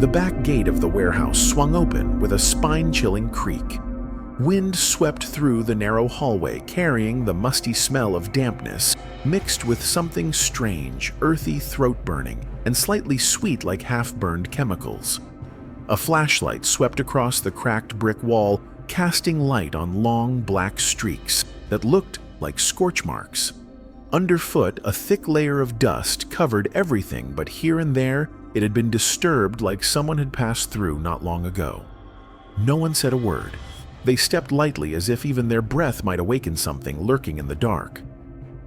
The back gate of the warehouse swung open with a spine-chilling creak. Wind swept through the narrow hallway, carrying the musty smell of dampness, mixed with something strange, earthy, throat-burning, and slightly sweet like half-burned chemicals. A flashlight swept across the cracked brick wall, casting light on long black streaks that looked like scorch marks. Underfoot, a thick layer of dust covered everything, but here and there it had been disturbed like someone had passed through not long ago. No one said a word. They stepped lightly as if even their breath might awaken something lurking in the dark.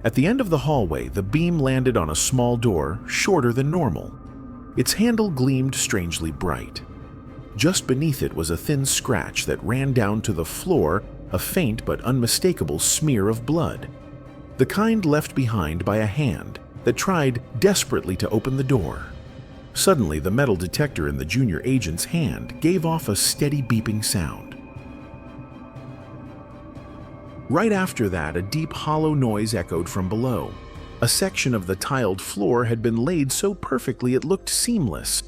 At the end of the hallway, the beam landed on a small door, shorter than normal. Its handle gleamed strangely bright. Just beneath it was a thin scratch that ran down to the floor, a faint but unmistakable smear of blood. The kind left behind by a hand that tried desperately to open the door. Suddenly, the metal detector in the junior agent's hand gave off a steady beeping sound. Right after that, a deep, hollow noise echoed from below. A section of the tiled floor had been laid so perfectly it looked seamless,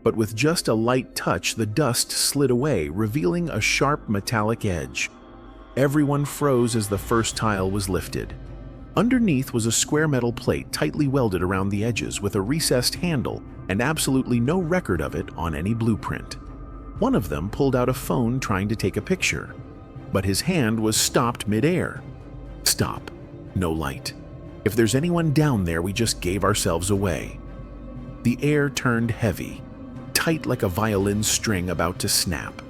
but with just a light touch, the dust slid away, revealing a sharp metallic edge. Everyone froze as the first tile was lifted. Underneath was a square metal plate tightly welded around the edges with a recessed handle and absolutely no record of it on any blueprint. One of them pulled out a phone trying to take a picture, but his hand was stopped mid-air. Stop. No light. If there's anyone down there, we just gave ourselves away. The air turned heavy, tight like a violin string about to snap.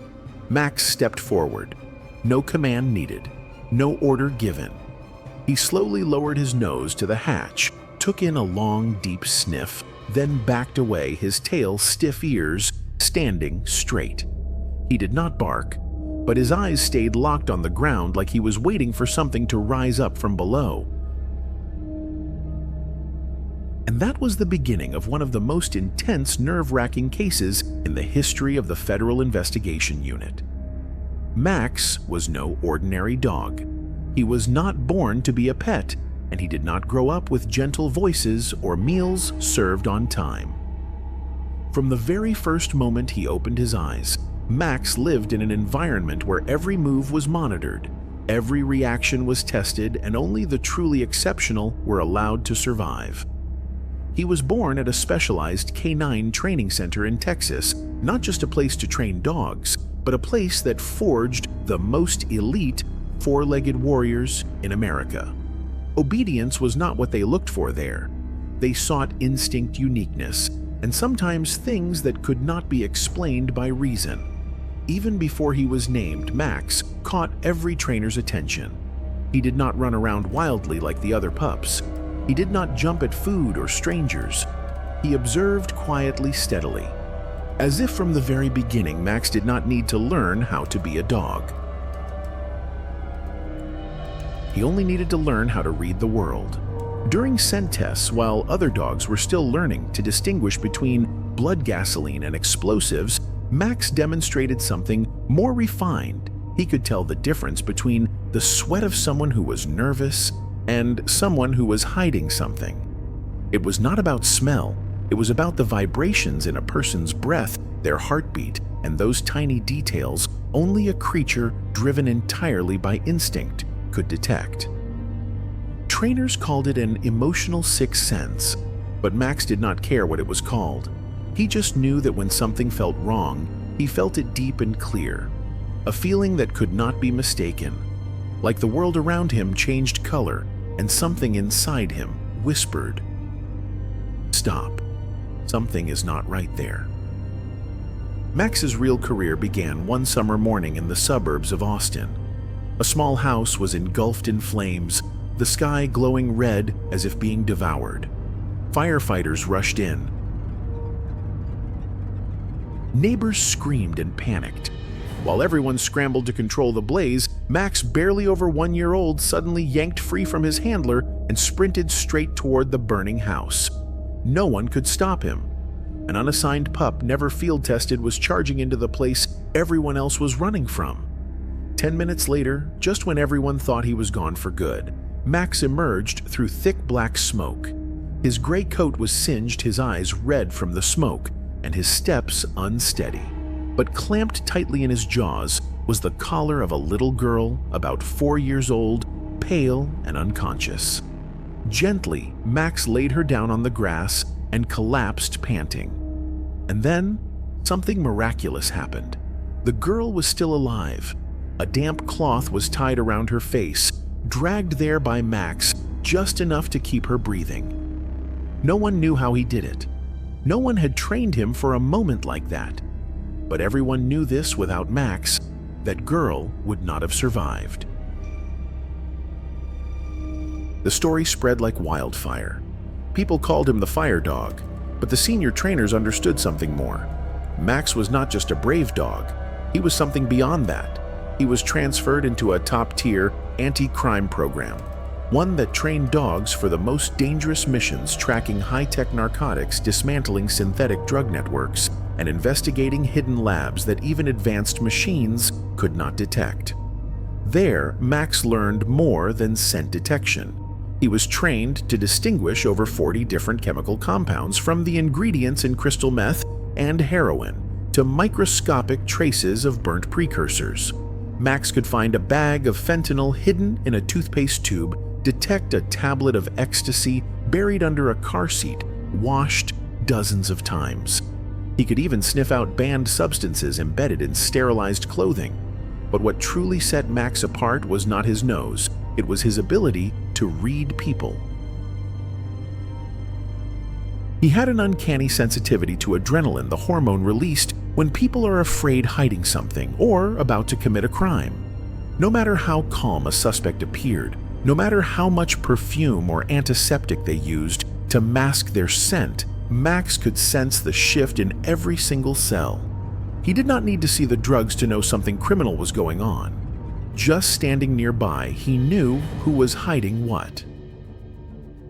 Max stepped forward. No command needed. No order given. He slowly lowered his nose to the hatch, took in a long, deep sniff, then backed away, his tail stiff, ears standing straight. He did not bark, but his eyes stayed locked on the ground like he was waiting for something to rise up from below. And that was the beginning of one of the most intense, nerve-wracking cases in the history of the Federal Investigation Unit. Max was no ordinary dog. He was not born to be a pet, and he did not grow up with gentle voices or meals served on time. From the very first moment he opened his eyes, Max lived in an environment where every move was monitored, every reaction was tested, and only the truly exceptional were allowed to survive. He was born at a specialized canine training center in Texas, not just a place to train dogs, but a place that forged the most elite four-legged warriors in America. Obedience was not what they looked for there. They sought instinct, uniqueness, and sometimes things that could not be explained by reason. Even before he was named, Max caught every trainer's attention. He did not run around wildly like the other pups. He did not jump at food or strangers. He observed quietly, steadily. As if from the very beginning, Max did not need to learn how to be a dog. He only needed to learn how to read the world. During scent tests, while other dogs were still learning to distinguish between blood gasoline and explosives, Max demonstrated something more refined. He could tell the difference between the sweat of someone who was nervous and someone who was hiding something. It was not about smell. It was about the vibrations in a person's breath, their heartbeat, and those tiny details only a creature driven entirely by instinct could detect. Trainers called it an emotional sixth sense, but Max did not care what it was called. He just knew that when something felt wrong, he felt it deep and clear, a feeling that could not be mistaken, like the world around him changed color and something inside him whispered, "Stop. Something is not right there." Max's real career began one summer morning in the suburbs of Austin. A small house was engulfed in flames, the sky glowing red as if being devoured. Firefighters rushed in. Neighbors screamed and panicked. While everyone scrambled to control the blaze, Max, barely over 1 year old, suddenly yanked free from his handler and sprinted straight toward the burning house. No one could stop him. An unassigned pup, never field tested, was charging into the place everyone else was running from. 10 minutes later, just when everyone thought he was gone for good, Max emerged through thick black smoke. His gray coat was singed, his eyes red from the smoke, and his steps unsteady. But clamped tightly in his jaws was the collar of a little girl about 4 years old, pale and unconscious. Gently, Max laid her down on the grass and collapsed panting. And then, something miraculous happened. The girl was still alive. A damp cloth was tied around her face, dragged there by Max just enough to keep her breathing. No one knew how he did it. No one had trained him for a moment like that. But everyone knew this without Max, that girl would not have survived. The story spread like wildfire. People called him the fire dog, but the senior trainers understood something more. Max was not just a brave dog, he was something beyond that. He was transferred into a top-tier anti-crime program, one that trained dogs for the most dangerous missions, tracking high-tech narcotics, dismantling synthetic drug networks, and investigating hidden labs that even advanced machines could not detect. There, Max learned more than scent detection. He was trained to distinguish over 40 different chemical compounds, from the ingredients in crystal meth and heroin to microscopic traces of burnt precursors. Max could find a bag of fentanyl hidden in a toothpaste tube, detect a tablet of ecstasy buried under a car seat, washed dozens of times. He could even sniff out banned substances embedded in sterilized clothing. But what truly set Max apart was not his nose, it was his ability to read people. He had an uncanny sensitivity to adrenaline, the hormone released when people are afraid, hiding something, or about to commit a crime. No matter how calm a suspect appeared, no matter how much perfume or antiseptic they used to mask their scent, Max could sense the shift in every single cell. He did not need to see the drugs to know something criminal was going on. Just standing nearby, he knew who was hiding what.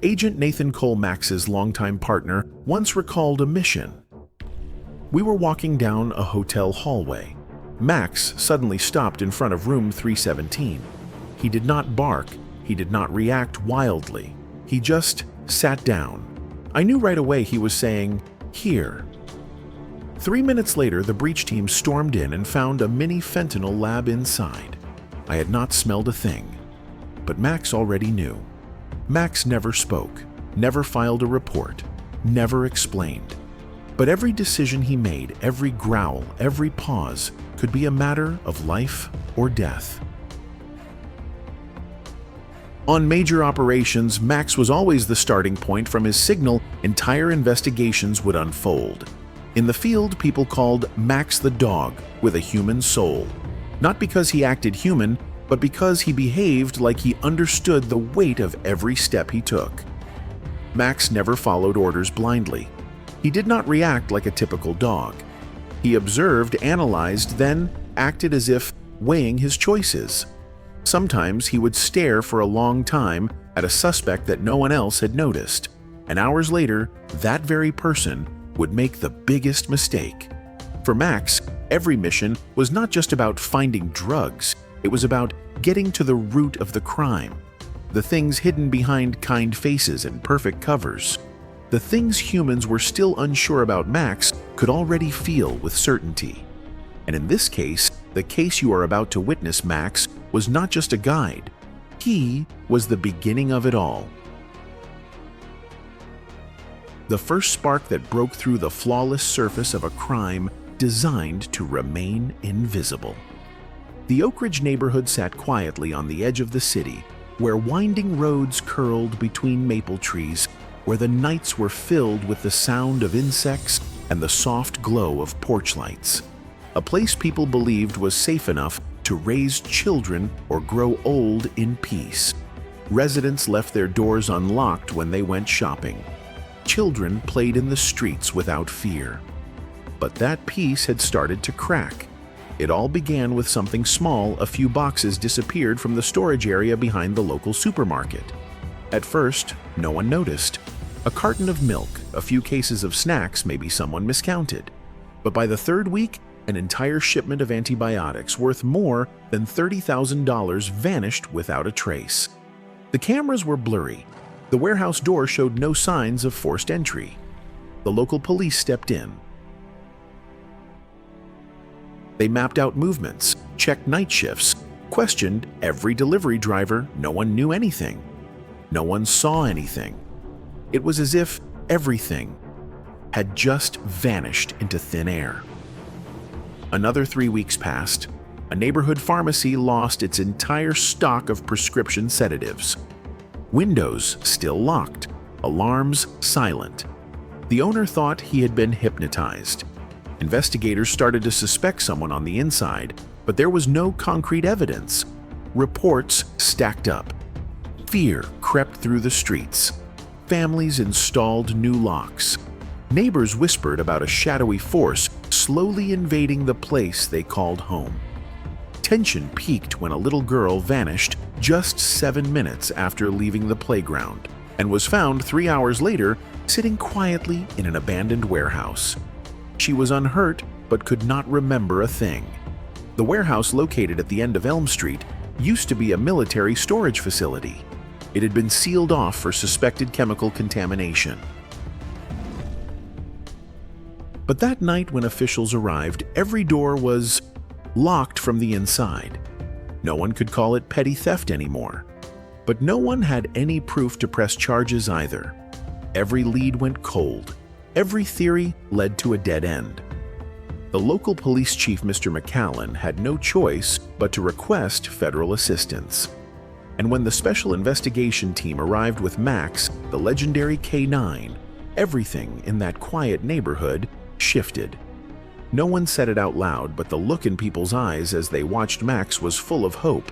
Agent Nathan Cole, Max's longtime partner, once recalled a mission. We were walking down a hotel hallway. Max suddenly stopped in front of room 317. He did not bark. He did not react wildly. He just sat down. I knew right away he was saying, "Here." 3 minutes later, the breach team stormed in and found a mini fentanyl lab inside. I had not smelled a thing, but Max already knew. Max never spoke, never filed a report, never explained. But every decision he made, every growl, every pause, could be a matter of life or death. On major operations, Max was always the starting point. From his signal, entire investigations would unfold. In the field, people called Max the dog with a human soul. Not because he acted human, but because he behaved like he understood the weight of every step he took. Max never followed orders blindly. He did not react like a typical dog. He observed, analyzed, then acted as if weighing his choices. Sometimes he would stare for a long time at a suspect that no one else had noticed, and hours later, that very person would make the biggest mistake. For Max, every mission was not just about finding drugs, it was about getting to the root of the crime. The things hidden behind kind faces and perfect covers. The things humans were still unsure about, Max could already feel with certainty. And in this case, the case you are about to witness, Max was not just a guide. He was the beginning of it all. The first spark that broke through the flawless surface of a crime designed to remain invisible. The Oak Ridge neighborhood sat quietly on the edge of the city, where winding roads curled between maple trees, where the nights were filled with the sound of insects and the soft glow of porch lights. A place people believed was safe enough to raise children or grow old in peace. Residents left their doors unlocked when they went shopping. Children played in the streets without fear. But that peace had started to crack. It all began with something small. A few boxes disappeared from the storage area behind the local supermarket. At first, no one noticed. A carton of milk, a few cases of snacks, maybe someone miscounted. But by the third week, an entire shipment of antibiotics worth more than $30,000 vanished without a trace. The cameras were blurry. The warehouse door showed no signs of forced entry. The local police stepped in. They mapped out movements, checked night shifts, questioned every delivery driver. No one knew anything. No one saw anything. It was as if everything had just vanished into thin air. Another 3 weeks passed. A neighborhood pharmacy lost its entire stock of prescription sedatives. Windows still locked, alarms silent. The owner thought he had been hypnotized. Investigators started to suspect someone on the inside, but there was no concrete evidence. Reports stacked up. Fear crept through the streets. Families installed new locks. Neighbors whispered about a shadowy force slowly invading the place they called home. Tension peaked when a little girl vanished just 7 minutes after leaving the playground and was found 3 hours later sitting quietly in an abandoned warehouse. She was unhurt but could not remember a thing. The warehouse located at the end of Elm Street used to be a military storage facility. It had been sealed off for suspected chemical contamination. But that night when officials arrived, every door was locked from the inside. No one could call it petty theft anymore. But no one had any proof to press charges either. Every lead went cold. Every theory led to a dead end. The local police chief, Mr. McAllen, had no choice but to request federal assistance. And when the special investigation team arrived with Max, the legendary K9, everything in that quiet neighborhood shifted. No one said it out loud, but the look in people's eyes as they watched Max was full of hope,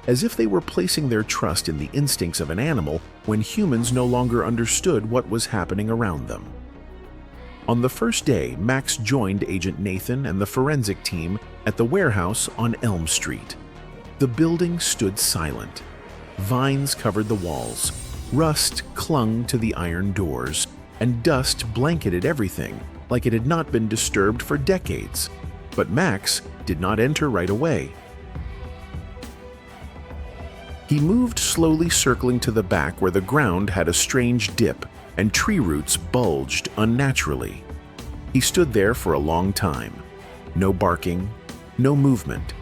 as if they were placing their trust in the instincts of an animal when humans no longer understood what was happening around them. On the first day, Max joined Agent Nathan and the forensic team at the warehouse on Elm Street. The building stood silent. Vines covered the walls, rust clung to the iron doors, and dust blanketed everything like it had not been disturbed for decades. But Max did not enter right away. He moved slowly, circling to the back where the ground had a strange dip and tree roots bulged unnaturally. He stood there for a long time. No barking, no movement.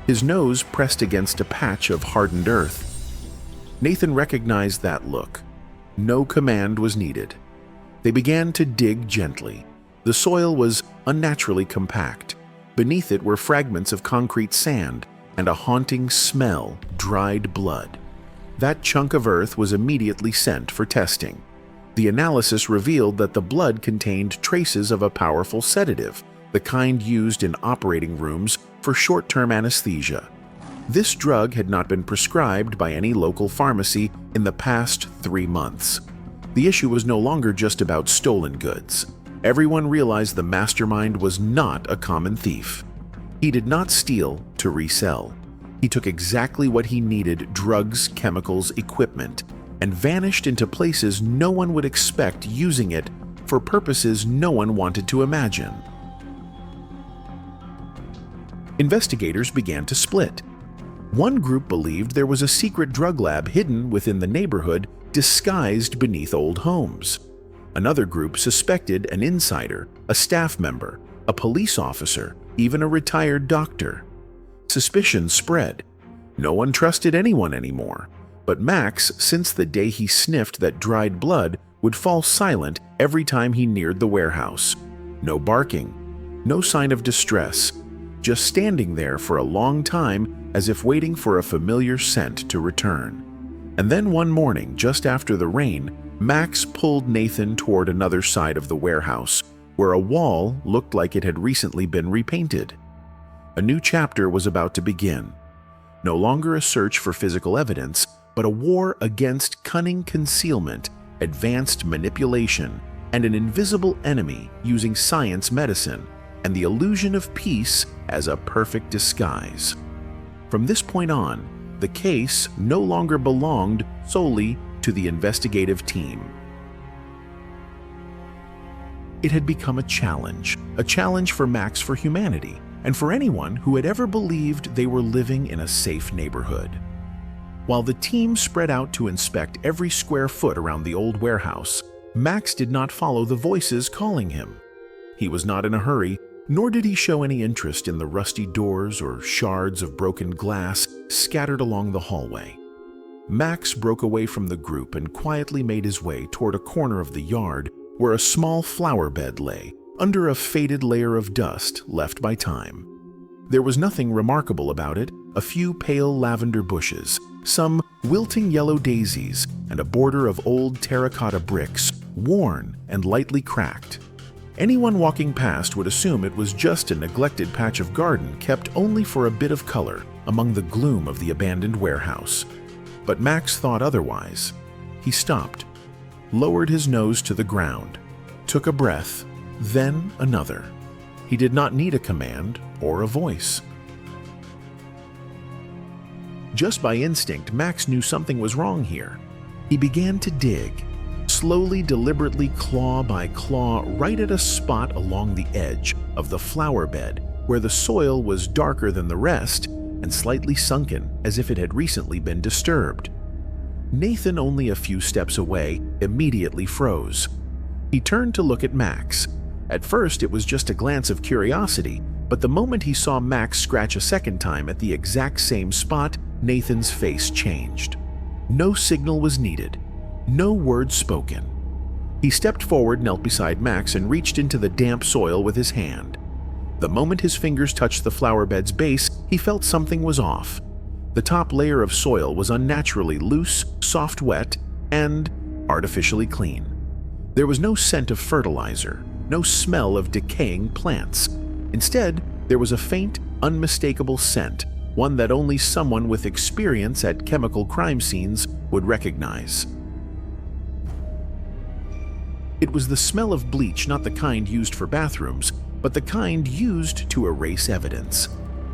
His nose pressed against a patch of hardened earth. Nathan recognized that look. No command was needed. They began to dig gently. The soil was unnaturally compact. Beneath it were fragments of concrete sand and a haunting smell, dried blood. That chunk of earth was immediately sent for testing. The analysis revealed that the blood contained traces of a powerful sedative, the kind used in operating rooms for short-term anesthesia. This drug had not been prescribed by any local pharmacy in the past 3 months. The issue was no longer just about stolen goods. Everyone realized the mastermind was not a common thief. He did not steal to resell. He took exactly what he needed: drugs, chemicals, equipment, and vanished into places no one would expect, using it for purposes no one wanted to imagine. Investigators began to split. One group believed there was a secret drug lab hidden within the neighborhood, disguised beneath old homes. Another group suspected an insider, a staff member, a police officer, even a retired doctor. Suspicion spread. No one trusted anyone anymore. But Max, since the day he sniffed that dried blood, would fall silent every time he neared the warehouse. No barking, no sign of distress, just standing there for a long time as if waiting for a familiar scent to return. And then one morning, just after the rain, Max pulled Nathan toward another side of the warehouse, where a wall looked like it had recently been repainted. A new chapter was about to begin. No longer a search for physical evidence, but a war against cunning concealment, advanced manipulation, and an invisible enemy using science, medicine, and the illusion of peace as a perfect disguise. From this point on, the case no longer belonged solely to the investigative team. It had become a challenge for Max, for humanity, and for anyone who had ever believed they were living in a safe neighborhood. While the team spread out to inspect every square foot around the old warehouse, Max did not follow the voices calling him. He was not in a hurry, Nor did he show any interest in the rusty doors or shards of broken glass scattered along the hallway. Max broke away from the group and quietly made his way toward a corner of the yard where a small flower bed lay, under a faded layer of dust left by time. There was nothing remarkable about it: a few pale lavender bushes, some wilting yellow daisies, and a border of old terracotta bricks, worn and lightly cracked. Anyone walking past would assume it was just a neglected patch of garden kept only for a bit of color among the gloom of the abandoned warehouse. But Max thought otherwise. He stopped, lowered his nose to the ground, took a breath, then another. He did not need a command or a voice. Just by instinct, Max knew something was wrong here. He began to dig, slowly, deliberately, claw by claw, right at a spot along the edge of the flower bed where the soil was darker than the rest and slightly sunken, as if it had recently been disturbed. Nathan, only a few steps away, immediately froze. He turned to look at Max. At first, it was just a glance of curiosity, but the moment he saw Max scratch a second time at the exact same spot, Nathan's face changed. No signal was needed. No word spoken. He stepped forward, knelt beside Max, and reached into the damp soil with his hand. The moment his fingers touched the flower bed's base, he felt something was off. The top layer of soil was unnaturally loose, soft wet, and artificially clean. There was no scent of fertilizer, no smell of decaying plants. Instead, there was a faint, unmistakable scent, one that only someone with experience at chemical crime scenes would recognize. It was the smell of bleach, not the kind used for bathrooms, but the kind used to erase evidence.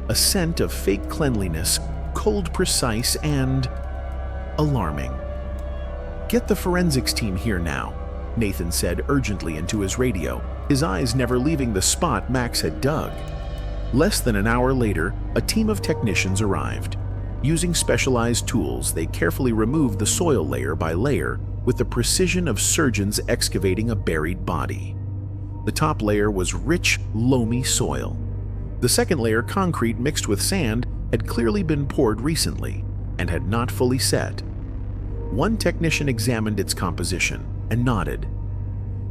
A scent of fake cleanliness, cold, precise, and alarming. "Get the forensics team here now," Nathan said urgently into his radio, his eyes never leaving the spot Max had dug. Less than an hour later, a team of technicians arrived. Using specialized tools, they carefully removed the soil layer by layer with the precision of surgeons excavating a buried body. The top layer was rich, loamy soil. The second layer, concrete mixed with sand, had clearly been poured recently and had not fully set. One technician examined its composition and nodded.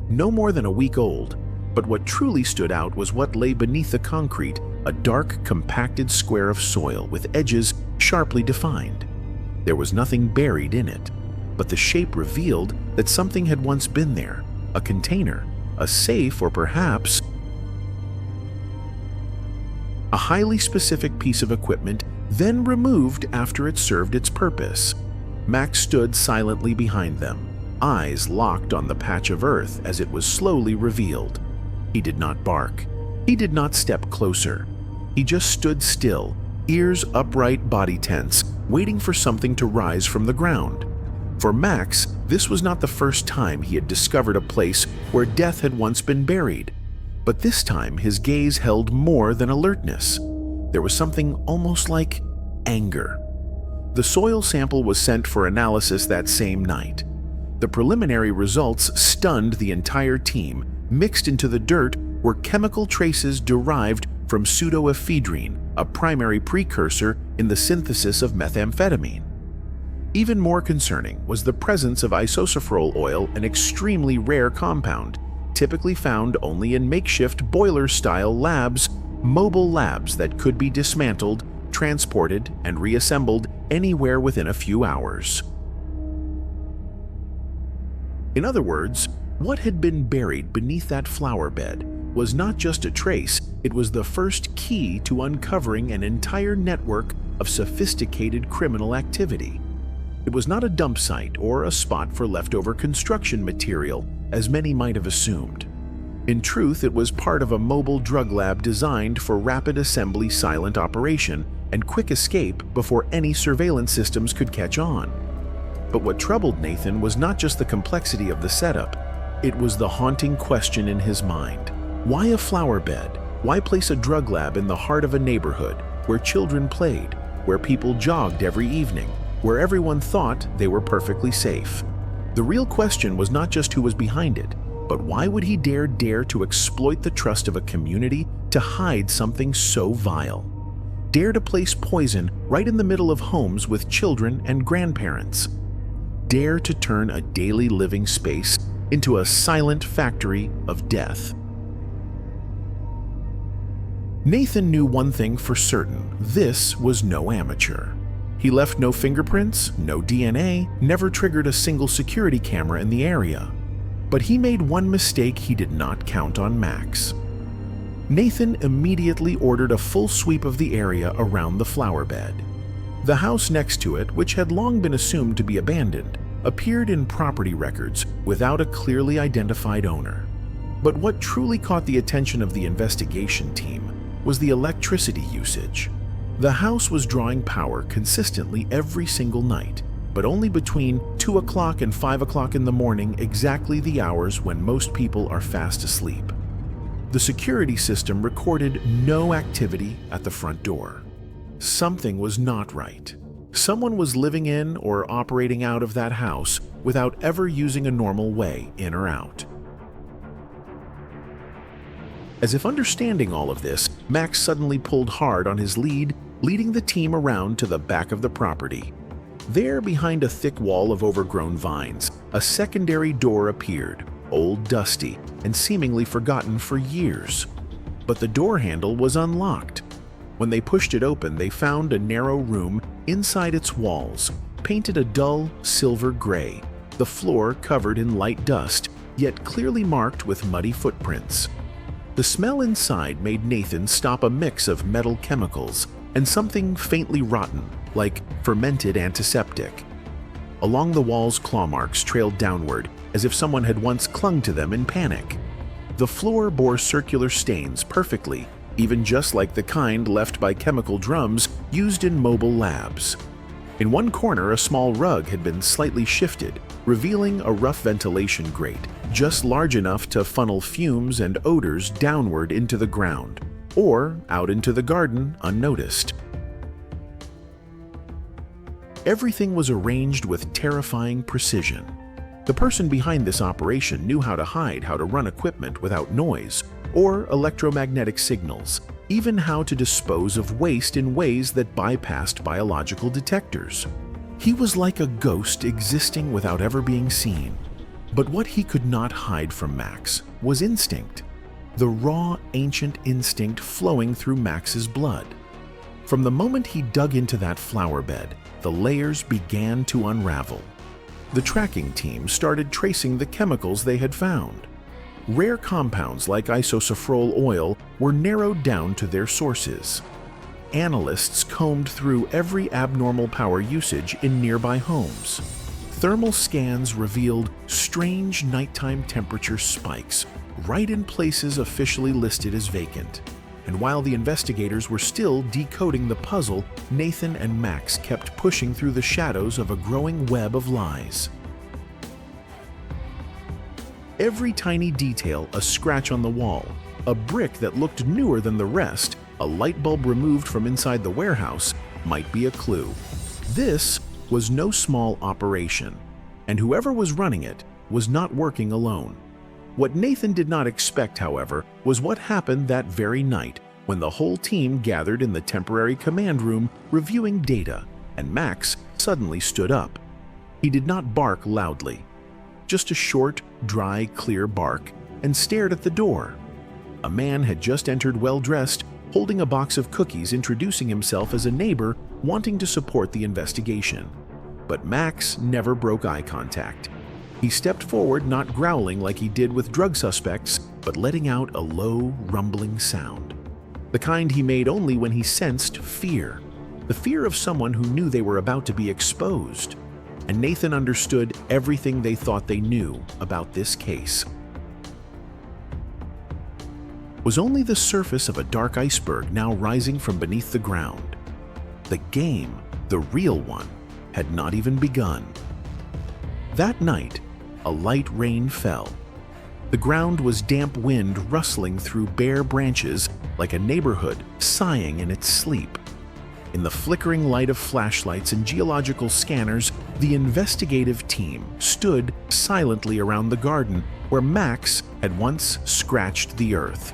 No more than a week old, but what truly stood out was what lay beneath the concrete, a dark, compacted square of soil with edges sharply defined. There was nothing buried in it, but the shape revealed that something had once been there, a container, a safe, or perhaps a highly specific piece of equipment, then removed after it served its purpose. Max stood silently behind them, eyes locked on the patch of earth as it was slowly revealed. He did not bark. He did not step closer. He just stood still, ears upright, body tense, waiting for something to rise from the ground. For Max, this was not the first time he had discovered a place where death had once been buried. But this time, his gaze held more than alertness. There was something almost like anger. The soil sample was sent for analysis that same night. The preliminary results stunned the entire team. Mixed into the dirt were chemical traces derived from pseudoephedrine, a primary precursor in the synthesis of methamphetamine. Even more concerning was the presence of isosafrole oil, an extremely rare compound, typically found only in makeshift boiler-style labs, mobile labs that could be dismantled, transported, and reassembled anywhere within a few hours. In other words, what had been buried beneath that flower bed was not just a trace, it was the first key to uncovering an entire network of sophisticated criminal activity. It was not a dump site or a spot for leftover construction material, as many might have assumed. In truth, it was part of a mobile drug lab designed for rapid assembly, silent operation, and quick escape before any surveillance systems could catch on. But what troubled Nathan was not just the complexity of the setup. It was the haunting question in his mind. Why a flower bed? Why place a drug lab in the heart of a neighborhood where children played, where people jogged every evening, where everyone thought they were perfectly safe? The real question was not just who was behind it. But why would he dare to exploit the trust of a community to hide something so vile? Dare to place poison right in the middle of homes with children and grandparents? Dare to turn a daily living space into a silent factory of death? Nathan knew one thing for certain: this was no amateur. He left no fingerprints, no DNA, never triggered a single security camera in the area. But he made one mistake he did not count on Max. Nathan immediately ordered a full sweep of the area around the flower bed. The house next to it, which had long been assumed to be abandoned, appeared in property records without a clearly identified owner. But what truly caught the attention of the investigation team was the electricity usage. The house was drawing power consistently every single night, but only between 2 o'clock and 5 o'clock in the morning, exactly the hours when most people are fast asleep. The security system recorded no activity at the front door. Something was not right. Someone was living in or operating out of that house without ever using a normal way in or out. As if understanding all of this, Max suddenly pulled hard on his lead, leading the team around to the back of the property. There, behind a thick wall of overgrown vines, a secondary door appeared, old, dusty, and seemingly forgotten for years. But the door handle was unlocked. When they pushed it open, they found a narrow room inside its walls, painted a dull silver gray, the floor covered in light dust, yet clearly marked with muddy footprints. The smell inside made Nathan stop a mix of metal chemicals and something faintly rotten, like fermented antiseptic. Along the walls, claw marks trailed downward, as if someone had once clung to them in panic. The floor bore circular stains perfectly, even just like the kind left by chemical drums used in mobile labs. In one corner, a small rug had been slightly shifted, revealing a rough ventilation grate, just large enough to funnel fumes and odors downward into the ground, or out into the garden unnoticed. Everything was arranged with terrifying precision. The person behind this operation knew how to hide, how to run equipment without noise or electromagnetic signals, even how to dispose of waste in ways that bypassed biological detectors. He was like a ghost existing without ever being seen. But what he could not hide from Max was instinct, the raw, ancient instinct flowing through Max's blood. From the moment he dug into that flower bed, the layers began to unravel. The tracking team started tracing the chemicals they had found. Rare compounds like isosafrole oil were narrowed down to their sources. Analysts combed through every abnormal power usage in nearby homes. Thermal scans revealed strange nighttime temperature spikes right in places officially listed as vacant. And while the investigators were still decoding the puzzle, Nathan and Max kept pushing through the shadows of a growing web of lies. Every tiny detail, a scratch on the wall, a brick that looked newer than the rest, a light bulb removed from inside the warehouse, might be a clue. This was no small operation, and whoever was running it was not working alone. What Nathan did not expect, however, was what happened that very night when the whole team gathered in the temporary command room reviewing data, and Max suddenly stood up. He did not bark loudly, just a short, dry, clear bark, and stared at the door. A man had just entered well-dressed, holding a box of cookies, introducing himself as a neighbor wanting to support the investigation. But Max never broke eye contact. He stepped forward, not growling like he did with drug suspects, but letting out a low, rumbling sound. The kind he made only when he sensed fear. The fear of someone who knew they were about to be exposed. And Nathan understood everything they thought they knew about this case was only the surface of a dark iceberg now rising from beneath the ground. The game, the real one, had not even begun. That night, a light rain fell. The ground was damp wind rustling through bare branches like a neighborhood sighing in its sleep. In the flickering light of flashlights and geological scanners, the investigative team stood silently around the garden, where Max had once scratched the earth.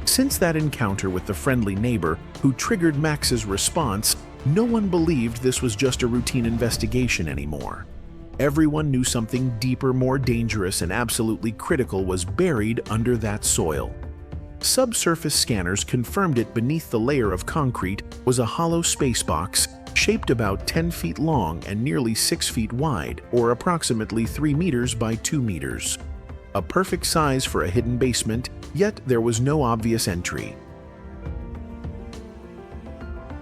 Since that encounter with the friendly neighbor who triggered Max's response, no one believed this was just a routine investigation anymore. Everyone knew something deeper, more dangerous, and absolutely critical was buried under that soil. Subsurface scanners confirmed it beneath the layer of concrete was a hollow space box shaped about 10 feet long and nearly 6 feet wide, or approximately 3 meters by 2 meters. A perfect size for a hidden basement, yet there was no obvious entry.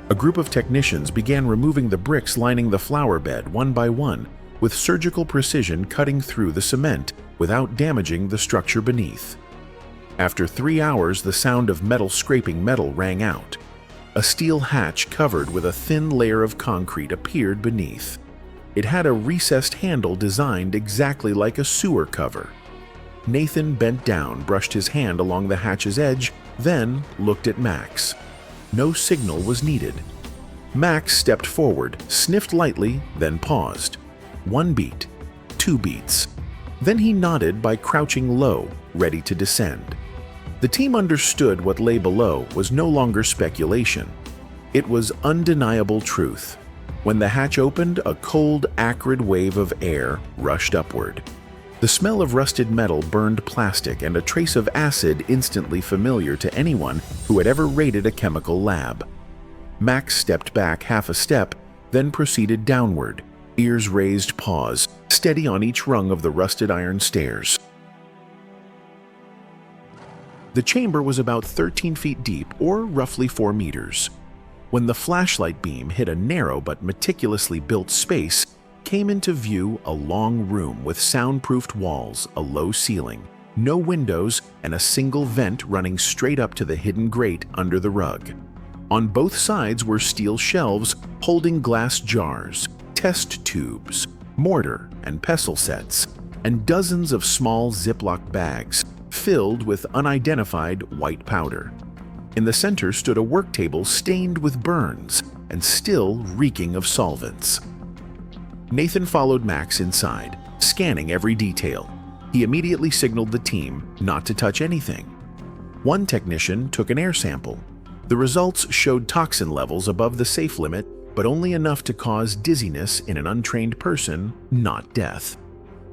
A group of technicians began removing the bricks lining the flower bed one by one, with surgical precision cutting through the cement without damaging the structure beneath. After 3 hours, the sound of metal scraping metal rang out. A steel hatch covered with a thin layer of concrete appeared beneath. It had a recessed handle designed exactly like a sewer cover. Nathan bent down, brushed his hand along the hatch's edge, then looked at Max. No signal was needed. Max stepped forward, sniffed lightly, then paused. 1 beat, 2 beats. Then he nodded by crouching low, ready to descend. The team understood what lay below was no longer speculation. It was undeniable truth. When the hatch opened, a cold, acrid wave of air rushed upward. The smell of rusted metal burned plastic and a trace of acid instantly familiar to anyone who had ever raided a chemical lab. Max stepped back half a step, then proceeded downward, ears raised, paws, steady on each rung of the rusted iron stairs. The chamber was about 13 feet deep, or roughly 4 meters. When the flashlight beam hit a narrow but meticulously built space, came into view a long room with soundproofed walls, a low ceiling, no windows, and a single vent running straight up to the hidden grate under the rug. On both sides were steel shelves holding glass jars, test tubes, mortar and pestle sets, and dozens of small Ziploc bags filled with unidentified white powder. In the center stood a work table stained with burns and still reeking of solvents. Nathan followed Max inside, scanning every detail. He immediately signaled the team not to touch anything. One technician took an air sample. The results showed toxin levels above the safe limit, but only enough to cause dizziness in an untrained person, not death.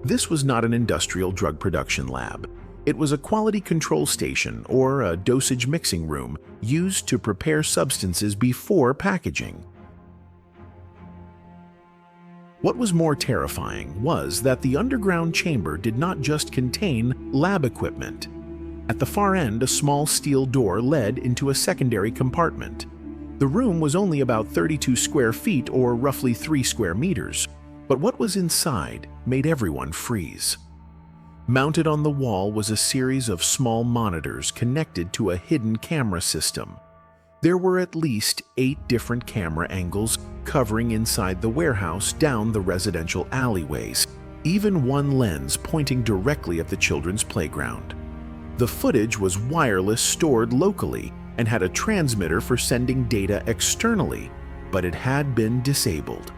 This was not an industrial drug production lab. It was a quality control station or a dosage mixing room used to prepare substances before packaging. What was more terrifying was that the underground chamber did not just contain lab equipment. At the far end, a small steel door led into a secondary compartment. The room was only about 32 square feet or roughly 3 square meters, but what was inside made everyone freeze. Mounted on the wall was a series of small monitors connected to a hidden camera system. There were at least 8 different camera angles covering inside the warehouse down the residential alleyways, even one lens pointing directly at the children's playground. The footage was wireless, stored locally, and had a transmitter for sending data externally, but it had been disabled.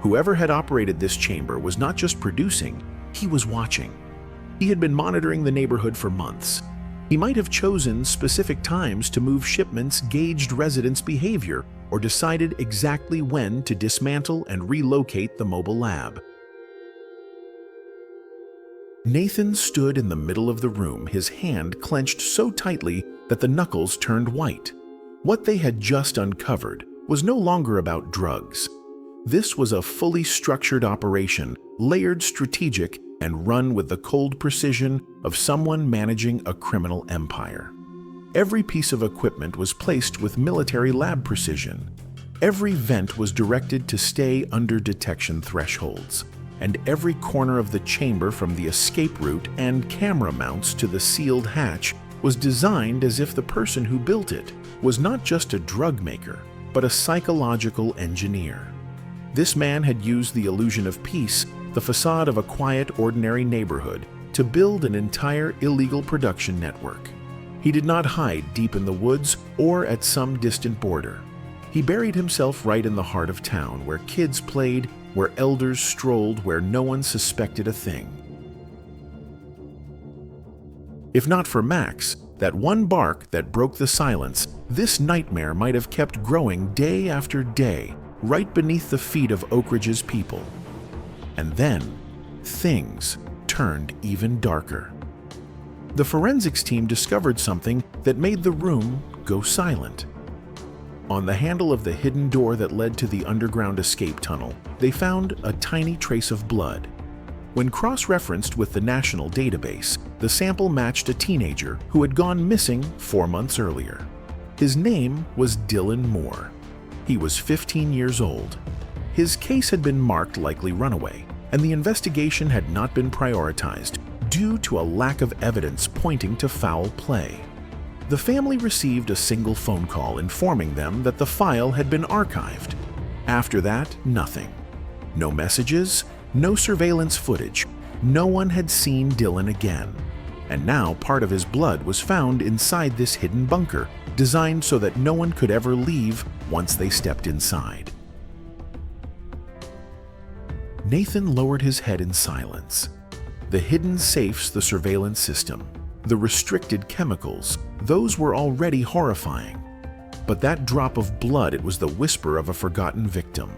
Whoever had operated this chamber was not just producing, he was watching. He had been monitoring the neighborhood for months. He might have chosen specific times to move shipments, gauged residents' behavior, or decided exactly when to dismantle and relocate the mobile lab. Nathan stood in the middle of the room, his hand clenched so tightly that the knuckles turned white. What they had just uncovered was no longer about drugs. This was a fully structured operation, layered, strategic, and run with the cold precision of someone managing a criminal empire. Every piece of equipment was placed with military lab precision. Every vent was directed to stay under detection thresholds, and every corner of the chamber, from the escape route and camera mounts to the sealed hatch, was designed as if the person who built it was not just a drug maker, but a psychological engineer. This man had used the illusion of peace, the facade of a quiet, ordinary neighborhood, to build an entire illegal production network. He did not hide deep in the woods or at some distant border. He buried himself right in the heart of town, where kids played, where elders strolled, where no one suspected a thing. If not for Max, that one bark that broke the silence, this nightmare might have kept growing day after day, right beneath the feet of Oak Ridge's people. And then, things turned even darker. The forensics team discovered something that made the room go silent. On the handle of the hidden door that led to the underground escape tunnel, they found a tiny trace of blood. When cross-referenced with the national database, the sample matched a teenager who had gone missing 4 months earlier. His name was Dylan Moore. He was 15 years old. His case had been marked likely runaway, and the investigation had not been prioritized due to a lack of evidence pointing to foul play. The family received a single phone call informing them that the file had been archived. After that, nothing. No messages, no surveillance footage. No one had seen Dylan again. And now part of his blood was found inside this hidden bunker, designed so that no one could ever leave once they stepped inside. Nathan lowered his head in silence. The hidden safes, the surveillance system, the restricted chemicals, those were already horrifying. But that drop of blood, it was the whisper of a forgotten victim.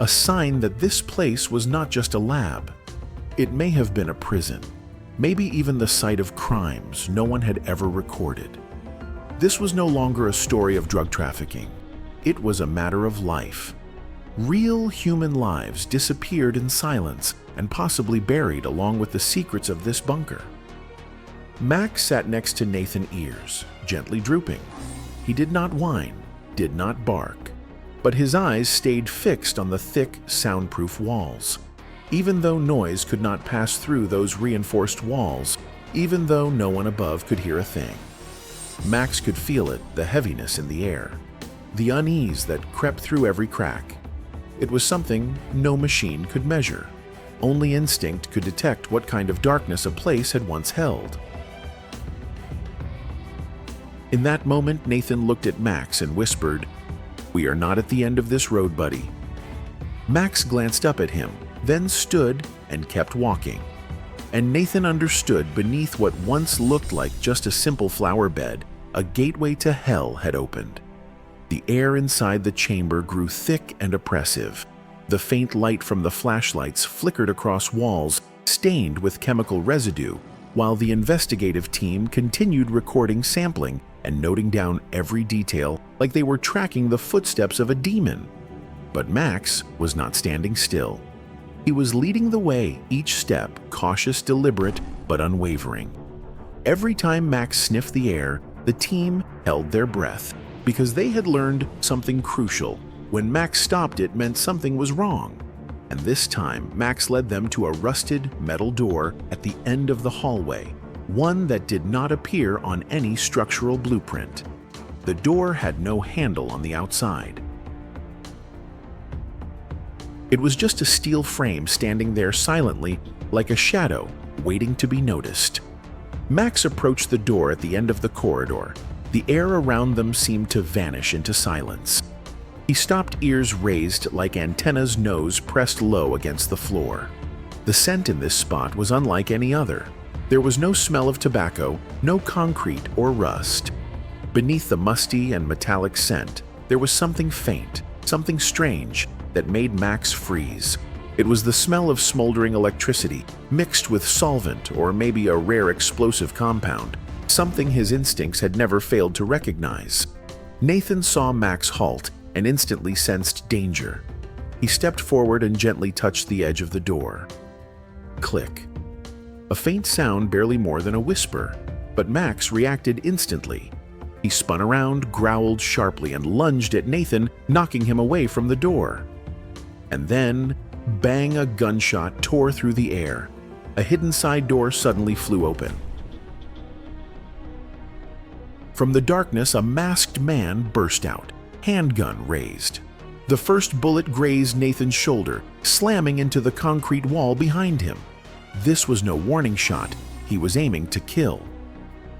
A sign that this place was not just a lab. It may have been a prison, maybe even the site of crimes no one had ever recorded. This was no longer a story of drug trafficking. It was a matter of life. Real human lives disappeared in silence and possibly buried along with the secrets of this bunker. Max sat next to Nathan Ears, gently drooping. He did not whine, did not bark, but his eyes stayed fixed on the thick, soundproof walls. Even though noise could not pass through those reinforced walls, even though no one above could hear a thing. Max could feel it, the heaviness in the air, the unease that crept through every crack. It was something no machine could measure. Only instinct could detect what kind of darkness a place had once held. In that moment, Nathan looked at Max and whispered, "We are not at the end of this road, buddy." Max glanced up at him, then stood and kept walking. And Nathan understood beneath what once looked like just a simple flower bed, a gateway to hell had opened. The air inside the chamber grew thick and oppressive. The faint light from the flashlights flickered across walls, stained with chemical residue, while the investigative team continued recording sampling and noting down every detail like they were tracking the footsteps of a demon. But Max was not standing still. He was leading the way, each step cautious, deliberate, but unwavering. Every time Max sniffed the air, the team held their breath, because they had learned something crucial. When Max stopped, it meant something was wrong. And this time, Max led them to a rusted metal door at the end of the hallway, one that did not appear on any structural blueprint. The door had no handle on the outside. It was just a steel frame standing there silently, like a shadow, waiting to be noticed. Max approached the door at the end of the corridor. The air around them seemed to vanish into silence. He stopped, ears raised like antennas, nose pressed low against the floor. The scent in this spot was unlike any other. There was no smell of tobacco, no concrete or rust. Beneath the musty and metallic scent, there was something faint, something strange that made Max freeze. It was the smell of smoldering electricity mixed with solvent or maybe a rare explosive compound, something his instincts had never failed to recognize. Nathan saw Max halt and instantly sensed danger. He stepped forward and gently touched the edge of the door. Click. A faint sound, barely more than a whisper, but Max reacted instantly. He spun around, growled sharply, and lunged at Nathan, knocking him away from the door. And then, bang, a gunshot tore through the air. A hidden side door suddenly flew open. From the darkness, a masked man burst out, handgun raised. The first bullet grazed Nathan's shoulder, slamming into the concrete wall behind him. This was no warning shot. He was aiming to kill.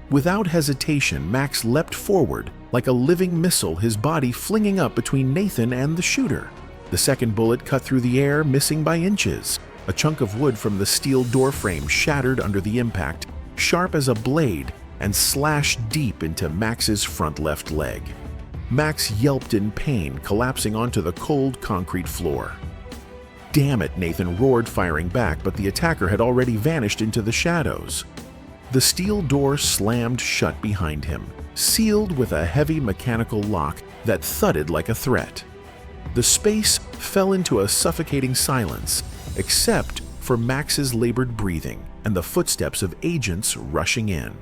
Without hesitation, Max leapt forward, like a living missile, his body flinging up between Nathan and the shooter. The second bullet cut through the air, missing by inches. A chunk of wood from the steel doorframe shattered under the impact, sharp as a blade, and slashed deep into Max's front left leg. Max yelped in pain, collapsing onto the cold concrete floor. "Damn it," Nathan roared, firing back, but the attacker had already vanished into the shadows. The steel door slammed shut behind him, sealed with a heavy mechanical lock that thudded like a threat. The space fell into a suffocating silence, except for Max's labored breathing and the footsteps of agents rushing in.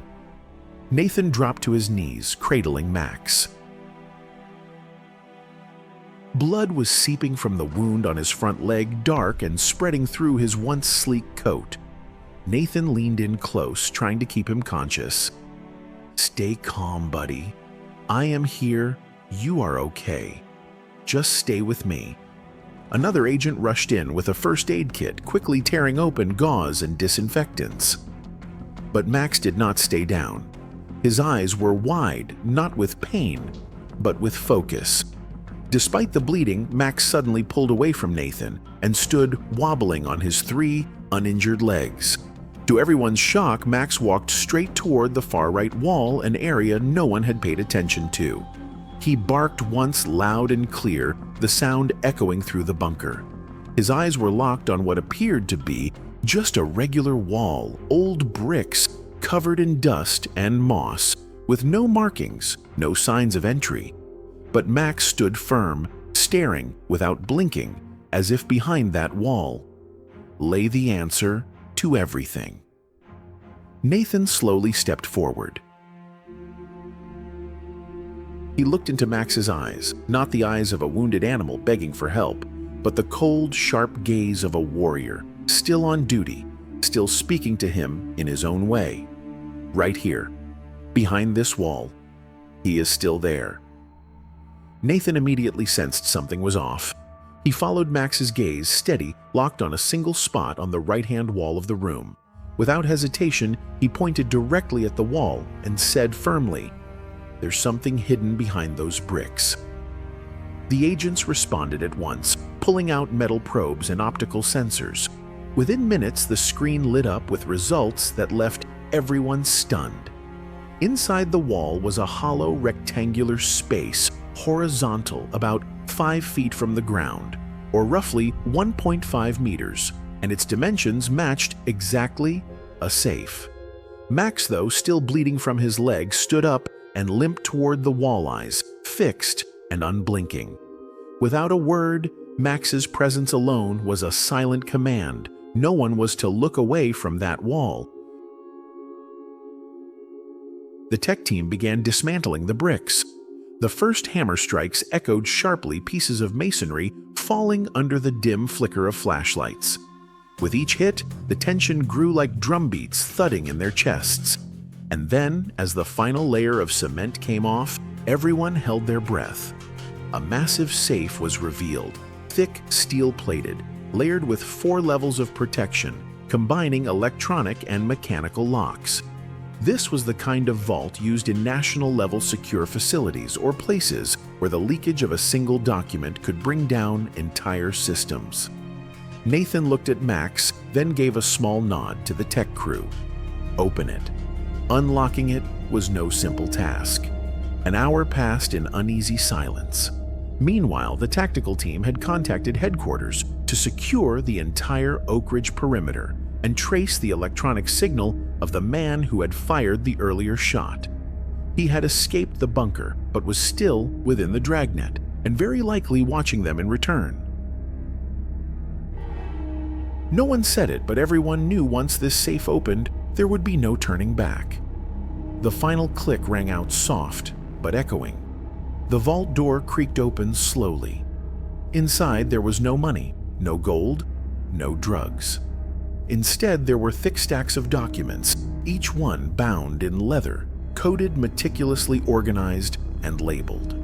Nathan dropped to his knees, cradling Max. Blood was seeping from the wound on his front leg, dark and spreading through his once sleek coat. Nathan leaned in close, trying to keep him conscious. "Stay calm, buddy. I am here. You are okay. Just stay with me." Another agent rushed in with a first aid kit, quickly tearing open gauze and disinfectants. But Max did not stay down. His eyes were wide, not with pain, but with focus. Despite the bleeding, Max suddenly pulled away from Nathan and stood wobbling on his 3 uninjured legs. To everyone's shock, Max walked straight toward the far right wall, an area no one had paid attention to. He barked once loud and clear, the sound echoing through the bunker. His eyes were locked on what appeared to be just a regular wall, old bricks covered in dust and moss, with no markings, no signs of entry. But Max stood firm, staring without blinking, as if behind that wall lay the answer to everything. Nathan slowly stepped forward. He looked into Max's eyes, not the eyes of a wounded animal begging for help, but the cold, sharp gaze of a warrior, still on duty, still speaking to him in his own way. Right here, behind this wall, he is still there. Nathan immediately sensed something was off. He followed Max's gaze, steady, locked on a single spot on the right-hand wall of the room. Without hesitation, he pointed directly at the wall and said firmly, "There's something hidden behind those bricks." The agents responded at once, pulling out metal probes and optical sensors. Within minutes, the screen lit up with results that left everyone stunned. Inside the wall was a hollow rectangular space, horizontal, about 5 feet from the ground, or roughly 1.5 meters, and its dimensions matched exactly a safe. Max, though, still bleeding from his leg, stood up and limped toward the wall eyes, fixed and unblinking. Without a word, Max's presence alone was a silent command. No one was to look away from that wall. The tech team began dismantling the bricks. The first hammer strikes echoed sharply, pieces of masonry falling under the dim flicker of flashlights. With each hit, the tension grew like drum beats thudding in their chests. And then, as the final layer of cement came off, everyone held their breath. A massive safe was revealed, thick, steel-plated, layered with 4 levels of protection, combining electronic and mechanical locks. This was the kind of vault used in national-level secure facilities or places where the leakage of a single document could bring down entire systems. Nathan looked at Max, then gave a small nod to the tech crew. Open it. Unlocking it was no simple task. An hour passed in uneasy silence. Meanwhile, the tactical team had contacted headquarters to secure the entire Oak Ridge perimeter and trace the electronic signal of the man who had fired the earlier shot. He had escaped the bunker, but was still within the dragnet, and very likely watching them in return. No one said it, but everyone knew once this safe opened, there would be no turning back. The final click rang out soft, but echoing. The vault door creaked open slowly. Inside, there was no money, no gold, no drugs. Instead, there were thick stacks of documents, each one bound in leather, coded, meticulously organized, and labeled.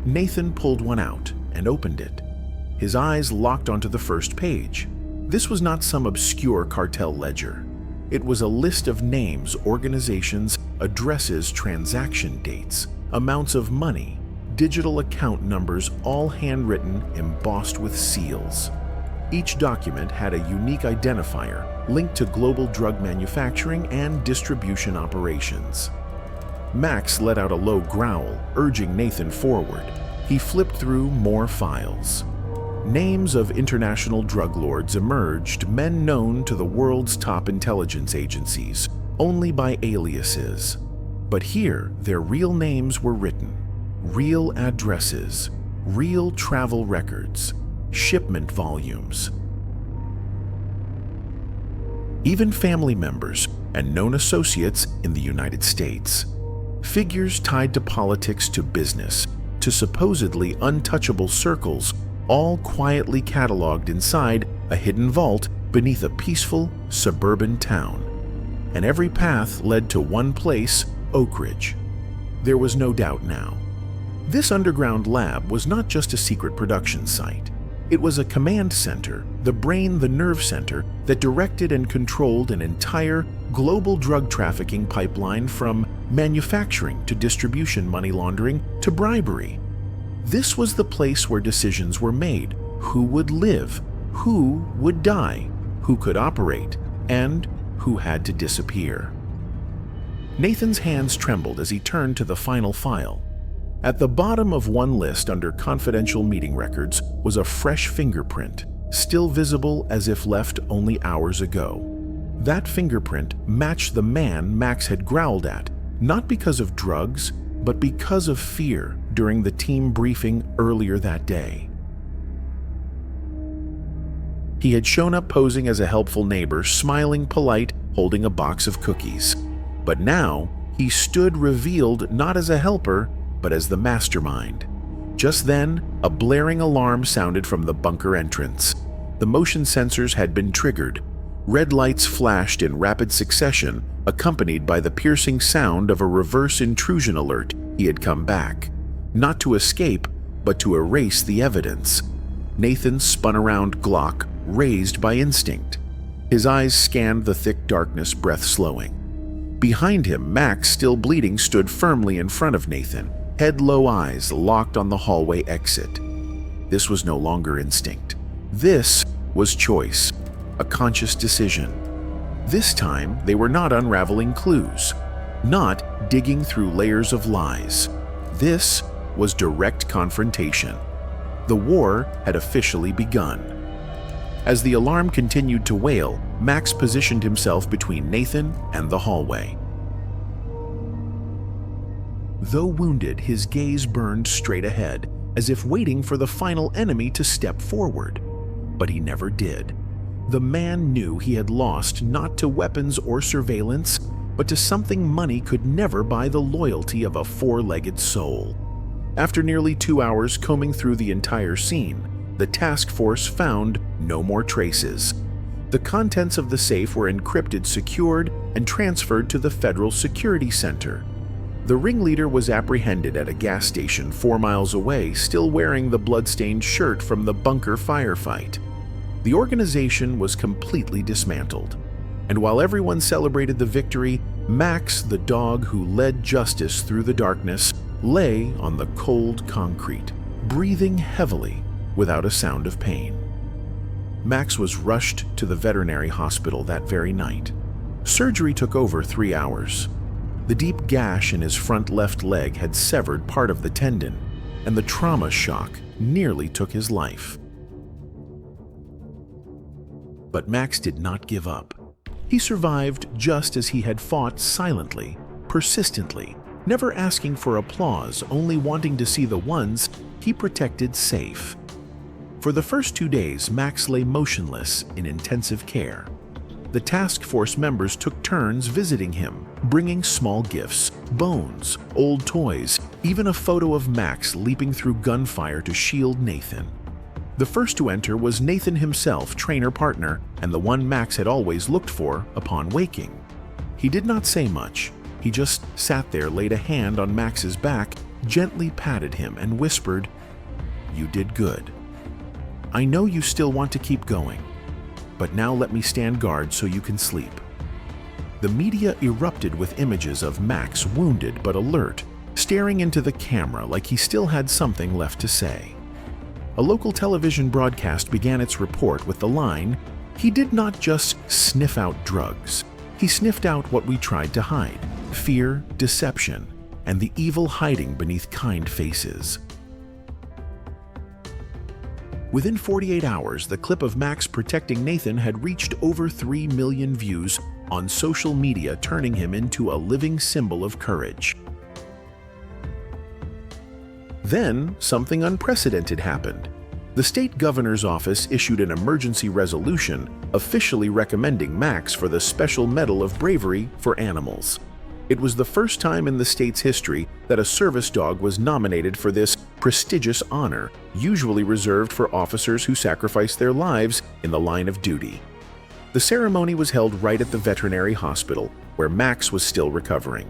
Nathan pulled one out and opened it. His eyes locked onto the first page. This was not some obscure cartel ledger. It was a list of names, organizations, addresses, transaction dates, amounts of money, digital account numbers, all handwritten, embossed with seals. Each document had a unique identifier linked to global drug manufacturing and distribution operations. Max let out a low growl, urging Nathan forward. He flipped through more files. Names of international drug lords emerged, men known to the world's top intelligence agencies, only by aliases. But here, their real names were written. Real addresses, real travel records, shipment volumes. Even family members and known associates in the United States. Figures tied to politics, to business, to supposedly untouchable circles, all quietly cataloged inside a hidden vault beneath a peaceful suburban town. And every path led to one place, Oak Ridge. There was no doubt now. This underground lab was not just a secret production site. It was a command center, the brain, the nerve center, that directed and controlled an entire global drug trafficking pipeline from manufacturing to distribution, money laundering to bribery. This was the place where decisions were made: who would live, who would die, who could operate, and who had to disappear. Nathan's hands trembled as he turned to the final file. At the bottom of one list under confidential meeting records was a fresh fingerprint, still visible as if left only hours ago. That fingerprint matched the man Max had growled at, not because of drugs, but because of fear during the team briefing earlier that day. He had shown up posing as a helpful neighbor, smiling, polite, holding a box of cookies. But now, he stood revealed not as a helper, but as the mastermind. Just then, a blaring alarm sounded from the bunker entrance. The motion sensors had been triggered. Red lights flashed in rapid succession, accompanied by the piercing sound of a reverse intrusion alert. He had come back, not to escape, but to erase the evidence. Nathan spun around, Glock raised by instinct. His eyes scanned the thick darkness, breath slowing. Behind him, Max, still bleeding, stood firmly in front of Nathan, head-low eyes locked on the hallway exit. This was no longer instinct. This was choice, a conscious decision. This time, they were not unraveling clues, not digging through layers of lies. This was direct confrontation. The war had officially begun. As the alarm continued to wail, Max positioned himself between Nathan and the hallway. Though wounded, his gaze burned straight ahead, as if waiting for the final enemy to step forward. But he never did. The man knew he had lost not to weapons or surveillance, but to something money could never buy: the loyalty of a four-legged soul. After nearly 2 hours combing through the entire scene, the task force found no more traces. The contents of the safe were encrypted, secured, and transferred to the Federal Security Center. The ringleader was apprehended at a gas station 4 miles away, still wearing the blood-stained shirt from the bunker firefight. The organization was completely dismantled. And while everyone celebrated the victory, Max, the dog who led justice through the darkness, lay on the cold concrete, breathing heavily without a sound of pain. Max was rushed to the veterinary hospital that very night. Surgery took over 3 hours. The deep gash in his front left leg had severed part of the tendon, and the trauma shock nearly took his life. But Max did not give up. He survived just as he had fought, silently, persistently, never asking for applause, only wanting to see the ones he protected safe. For the first 2 days, Max lay motionless in intensive care. The task force members took turns visiting him, bringing small gifts, bones, old toys, even a photo of Max leaping through gunfire to shield Nathan. The first to enter was Nathan himself, trainer partner, and the one Max had always looked for upon waking. He did not say much. He just sat there, laid a hand on Max's back, gently patted him, and whispered, "You did good. I know you still want to keep going, but now let me stand guard so you can sleep." The media erupted with images of Max, wounded but alert, staring into the camera like he still had something left to say. A local television broadcast began its report with the line, "He did not just sniff out drugs. He sniffed out what we tried to hide: fear, deception, and the evil hiding beneath kind faces." Within 48 hours, the clip of Max protecting Nathan had reached over 3 million views on social media, turning him into a living symbol of courage. Then, something unprecedented happened. The state governor's office issued an emergency resolution officially recommending Max for the Special Medal of Bravery for Animals. It was the first time in the state's history that a service dog was nominated for this prestigious honor, usually reserved for officers who sacrificed their lives in the line of duty. The ceremony was held right at the veterinary hospital, where Max was still recovering.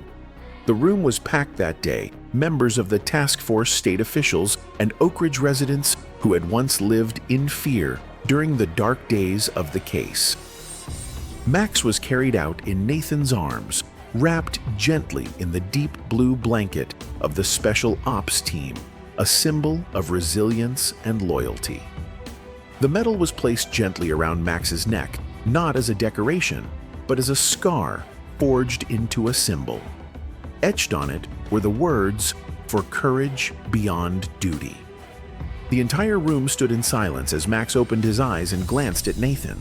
The room was packed that day, members of the task force, state officials, and Oak Ridge residents who had once lived in fear during the dark days of the case. Max was carried out in Nathan's arms, wrapped gently in the deep blue blanket of the Special Ops team, a symbol of resilience and loyalty. The medal was placed gently around Max's neck, not as a decoration, but as a scar forged into a symbol. Etched on it were the words, "For courage beyond duty." The entire room stood in silence as Max opened his eyes and glanced at Nathan.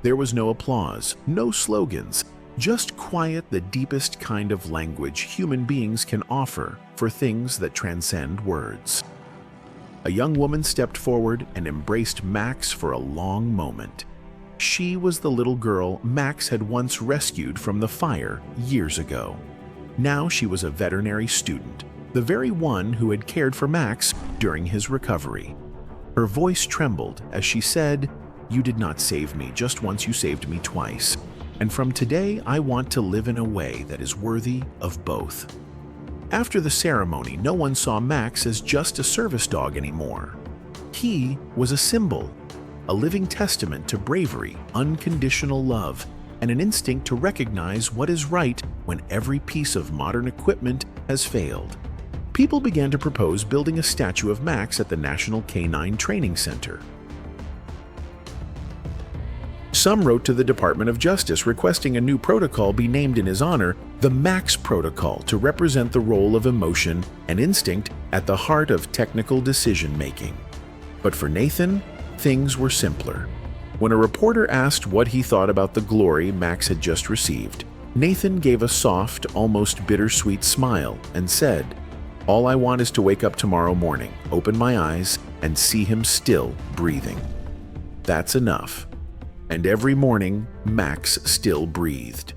There was no applause, no slogans, just quiet, the deepest kind of language human beings can offer for things that transcend words. A young woman stepped forward and embraced Max for a long moment. She was the little girl Max had once rescued from the fire years ago. Now she was a veterinary student, the very one who had cared for Max during his recovery. Her voice trembled as she said, "You did not save me just once, you saved me twice. And from today, I want to live in a way that is worthy of both." After the ceremony, no one saw Max as just a service dog anymore. He was a symbol, a living testament to bravery, unconditional love, and an instinct to recognize what is right when every piece of modern equipment has failed. People began to propose building a statue of Max at the National Canine Training Center. Some wrote to the Department of Justice requesting a new protocol be named in his honor, the Max Protocol, to represent the role of emotion and instinct at the heart of technical decision-making. But for Nathan, things were simpler. When a reporter asked what he thought about the glory Max had just received, Nathan gave a soft, almost bittersweet smile and said, "All I want is to wake up tomorrow morning, open my eyes, and see him still breathing. That's enough." And every morning, Max still breathed.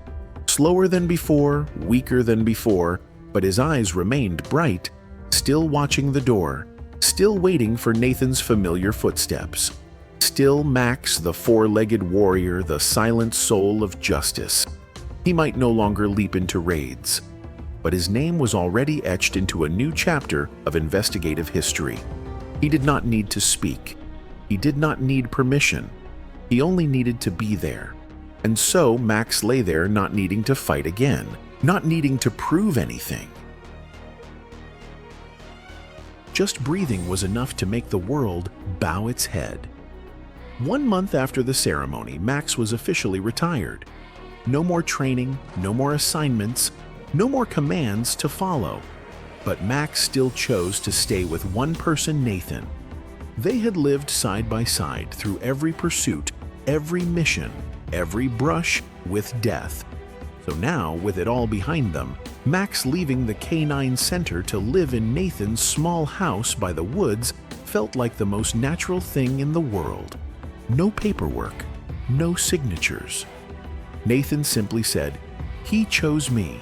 Slower than before, weaker than before, but his eyes remained bright, still watching the door, still waiting for Nathan's familiar footsteps. Still Max, the four-legged warrior, the silent soul of justice. He might no longer leap into raids, but his name was already etched into a new chapter of investigative history. He did not need to speak. He did not need permission. He only needed to be there. And so Max lay there, not needing to fight again, not needing to prove anything. Just breathing was enough to make the world bow its head. 1 month after the ceremony, Max was officially retired. No more training, no more assignments, no more commands to follow. But Max still chose to stay with one person, Nathan. They had lived side by side through every pursuit, every mission, every brush with death. So now, with it all behind them, Max leaving the Canine Center to live in Nathan's small house by the woods felt like the most natural thing in the world. No paperwork, no signatures. Nathan simply said, "He chose me,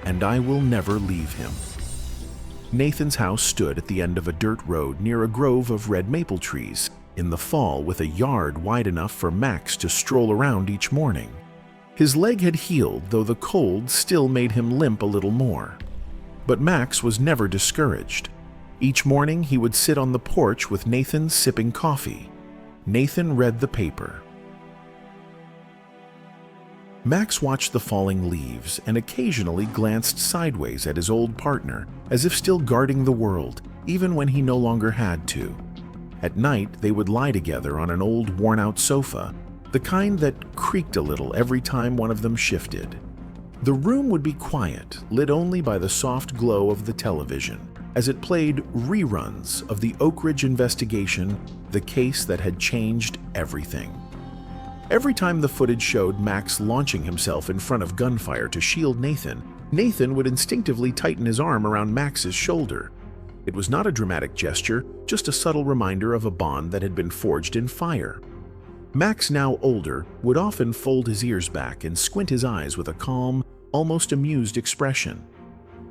and I will never leave him." Nathan's house stood at the end of a dirt road near a grove of red maple trees in the fall, with a yard wide enough for Max to stroll around each morning. His leg had healed, though the cold still made him limp a little more. But Max was never discouraged. Each morning he would sit on the porch with Nathan sipping coffee. Nathan read the paper. Max watched the falling leaves and occasionally glanced sideways at his old partner, as if still guarding the world, even when he no longer had to. At night, they would lie together on an old worn-out sofa, the kind that creaked a little every time one of them shifted. The room would be quiet, lit only by the soft glow of the television, as it played reruns of the Oak Ridge investigation, the case that had changed everything. Every time the footage showed Max launching himself in front of gunfire to shield Nathan, Nathan would instinctively tighten his arm around Max's shoulder. It was not a dramatic gesture, just a subtle reminder of a bond that had been forged in fire. Max, now older, would often fold his ears back and squint his eyes with a calm, almost amused expression.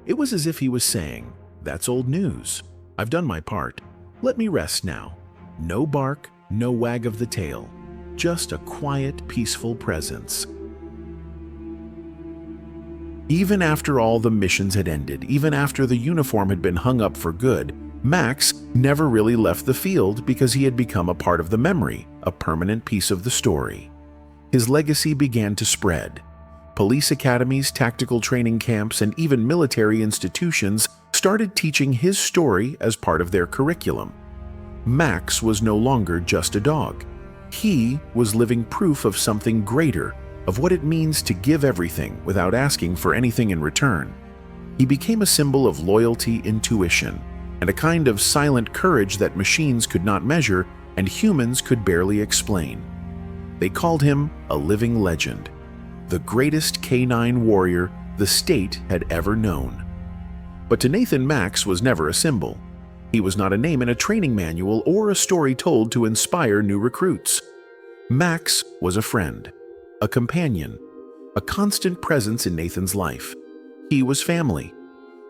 It was as if he was saying, "That's old news. I've done my part. Let me rest now." No bark, no wag of the tail. Just a quiet, peaceful presence. Even after all the missions had ended, even after the uniform had been hung up for good, Max never really left the field because he had become a part of the memory, a permanent piece of the story. His legacy began to spread. Police academies, tactical training camps, and even military institutions started teaching his story as part of their curriculum. Max was no longer just a dog. He was living proof of something greater, of what it means to give everything without asking for anything in return. He became a symbol of loyalty, intuition, and a kind of silent courage that machines could not measure and humans could barely explain. They called him a living legend, the greatest canine warrior the state had ever known. But to Nathan, Max was never a symbol. He was not a name in a training manual or a story told to inspire new recruits. Max was a friend, a companion, a constant presence in Nathan's life. He was family,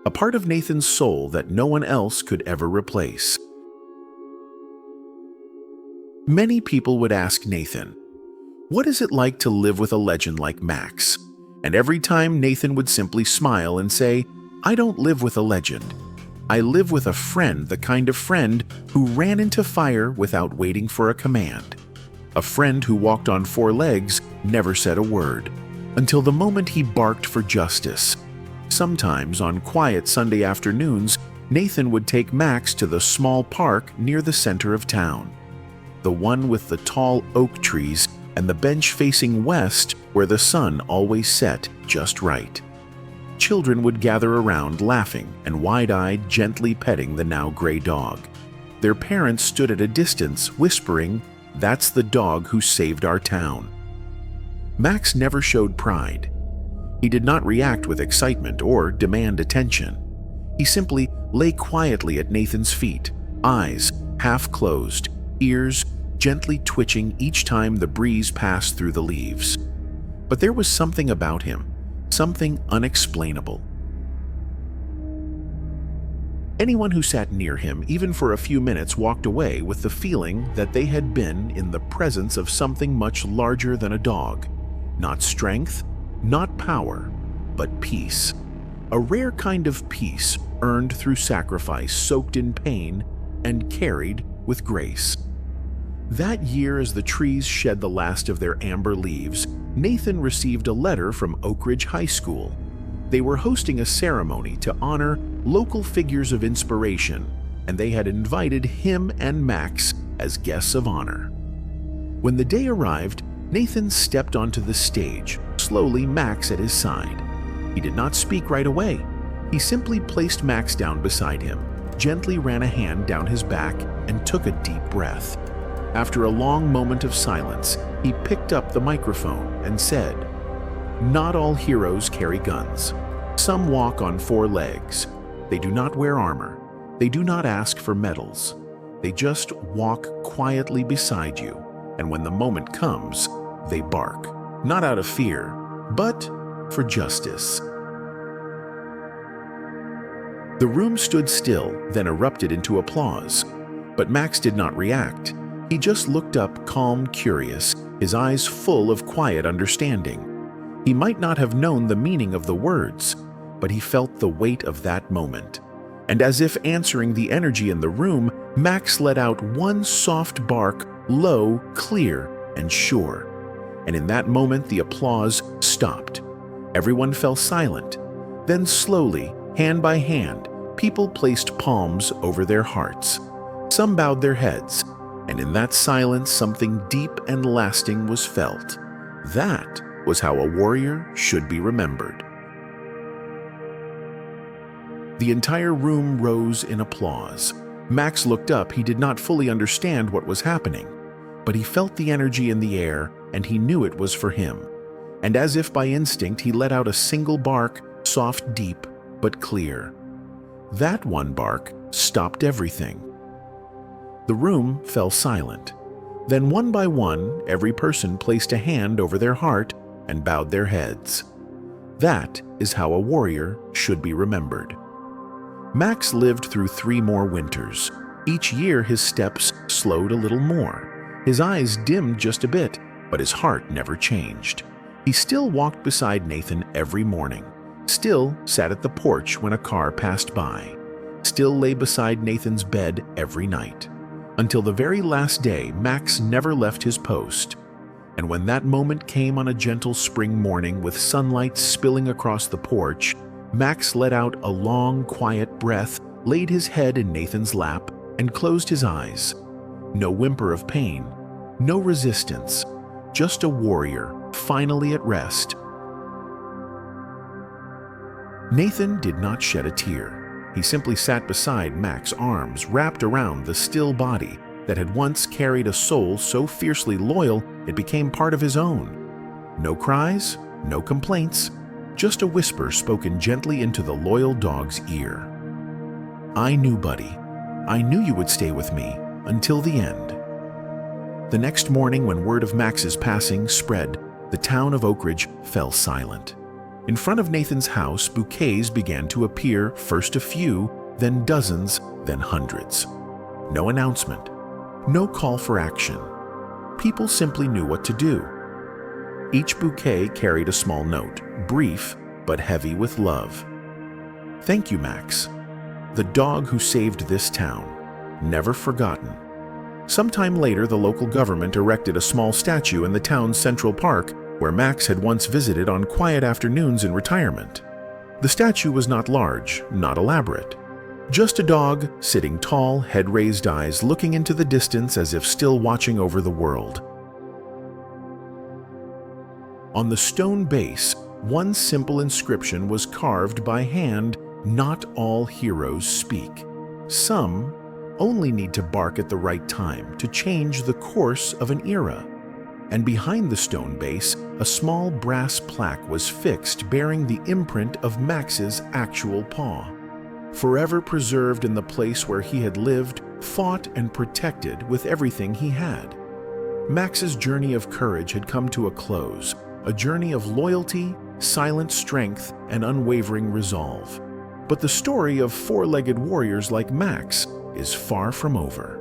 a part of Nathan's soul that no one else could ever replace. Many people would ask Nathan, "What is it like to live with a legend like Max?" And every time Nathan would simply smile and say, "I don't live with a legend. I live with a friend, the kind of friend who ran into fire without waiting for a command. A friend who walked on four legs, never said a word, until the moment he barked for justice." Sometimes on quiet Sunday afternoons, Nathan would take Max to the small park near the center of town, the one with the tall oak trees and the bench facing west where the sun always set just right. Children would gather around laughing and wide-eyed, gently petting the now gray dog. Their parents stood at a distance, whispering, "That's the dog who saved our town." Max never showed pride. He did not react with excitement or demand attention. He simply lay quietly at Nathan's feet, eyes half closed, ears gently twitching each time the breeze passed through the leaves. But there was something about him, something unexplainable. Anyone who sat near him, even for a few minutes, walked away with the feeling that they had been in the presence of something much larger than a dog. Not strength, not power, but peace. A rare kind of peace earned through sacrifice, soaked in pain, and carried with grace. That year, as the trees shed the last of their amber leaves, Nathan received a letter from Oak Ridge High School. They were hosting a ceremony to honor local figures of inspiration, and they had invited him and Max as guests of honor. When the day arrived, Nathan stepped onto the stage, slowly, Max at his side. He did not speak right away. He simply placed Max down beside him, gently ran a hand down his back, and took a deep breath. After a long moment of silence, he picked up the microphone and said, "Not all heroes carry guns. Some walk on four legs. They do not wear armor. They do not ask for medals. They just walk quietly beside you, and when the moment comes, they bark, not out of fear, but for justice." The room stood still, then erupted into applause. But Max did not react. He just looked up, calm, curious, his eyes full of quiet understanding. He might not have known the meaning of the words, but he felt the weight of that moment. And as if answering the energy in the room, Max let out one soft bark, low, clear, and sure. And in that moment, the applause stopped. Everyone fell silent. Then slowly, hand by hand, People placed palms over their hearts. Some bowed their heads, and in that silence something deep and lasting was felt. That was how a warrior should be remembered. The entire room rose in applause. Max looked up. He did not fully understand what was happening, but he felt the energy in the air, and he knew it was for him. And as if by instinct, he let out a single bark, soft, deep, but clear. That one bark stopped everything. The room fell silent. Then one by one, every person placed a hand over their heart and bowed their heads. That is how a warrior should be remembered. Max lived through 3 more winters. Each year his steps slowed a little more. His eyes dimmed just a bit, but his heart never changed. He still walked beside Nathan every morning, still sat at the porch when a car passed by, still lay beside Nathan's bed every night. Until the very last day, Max never left his post. And when that moment came on a gentle spring morning with sunlight spilling across the porch, Max let out a long, quiet breath, laid his head in Nathan's lap, and closed his eyes. No whimper of pain, no resistance, just a warrior, finally at rest. Nathan did not shed a tear. He simply sat beside Max, arms wrapped around the still body that had once carried a soul so fiercely loyal it became part of his own. No cries, no complaints, just a whisper spoken gently into the loyal dog's ear. "I knew, buddy. I knew you would stay with me until the end." The next morning, when word of Max's passing spread, the town of Oak Ridge fell silent. In front of Nathan's house, bouquets began to appear, first a few, then dozens, then hundreds. No announcement, no call for action. People simply knew what to do. Each bouquet carried a small note, brief but heavy with love. "Thank you, Max. The dog who saved this town. Never forgotten." Sometime later, the local government erected a small statue in the town's central park where Max had once visited on quiet afternoons in retirement. The statue was not large, not elaborate. Just a dog, sitting tall, head-raised eyes looking into the distance as if still watching over the world. On the stone base, one simple inscription was carved by hand: "Not all heroes speak. Some only need to bark at the right time to change the course of an era." And behind the stone base, a small brass plaque was fixed bearing the imprint of Max's actual paw, forever preserved in the place where he had lived, fought, and protected with everything he had. Max's journey of courage had come to a close, a journey of loyalty, silent strength, and unwavering resolve. But the story of 4-legged warriors like Max is far from over.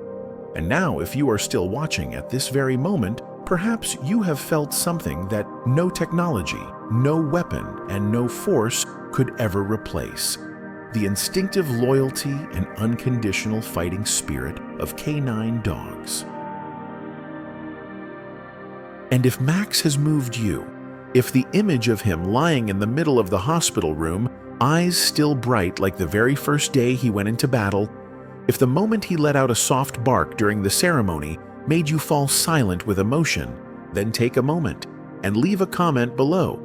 And now, if you are still watching at this very moment, perhaps you have felt something that no technology, no weapon, and no force could ever replace: the instinctive loyalty and unconditional fighting spirit of canine dogs. And if Max has moved you, if the image of him lying in the middle of the hospital room, eyes still bright like the very first day he went into battle, if the moment he let out a soft bark during the ceremony made you fall silent with emotion, then take a moment and leave a comment below.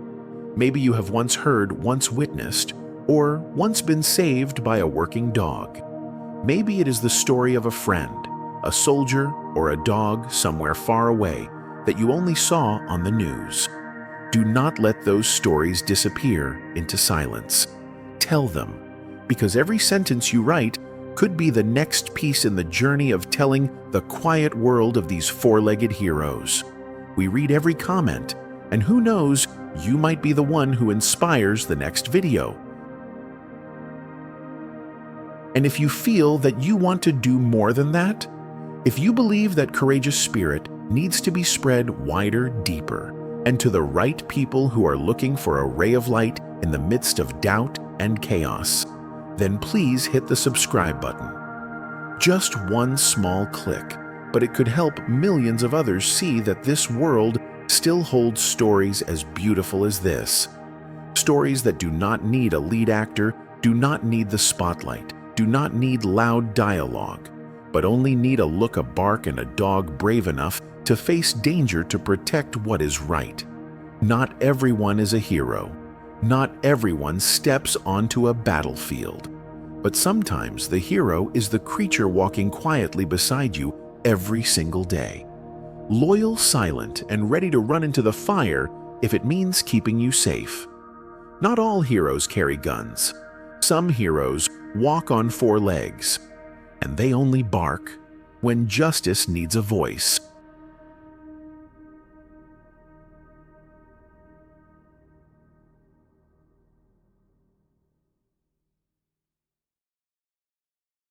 Maybe you have once heard, once witnessed, or once been saved by a working dog. Maybe it is the story of a friend, a soldier, or a dog somewhere far away that you only saw on the news. Do not let those stories disappear into silence. Tell them, because every sentence you write could be the next piece in the journey of telling the quiet world of these 4-legged heroes. We read every comment, and who knows, you might be the one who inspires the next video. And if you feel that you want to do more than that, if you believe that courageous spirit needs to be spread wider, deeper, and to the right people who are looking for a ray of light in the midst of doubt and chaos, then please hit the subscribe button. Just one small click, but it could help millions of others see that this world still holds stories as beautiful as this. Stories that do not need a lead actor, do not need the spotlight, do not need loud dialogue, but only need a look, a bark, and a dog brave enough to face danger to protect what is right. Not everyone is a hero. Not everyone steps onto a battlefield. But sometimes the hero is the creature walking quietly beside you every single day. Loyal, silent, and ready to run into the fire if it means keeping you safe. Not all heroes carry guns. Some heroes walk on four legs, and they only bark when justice needs a voice.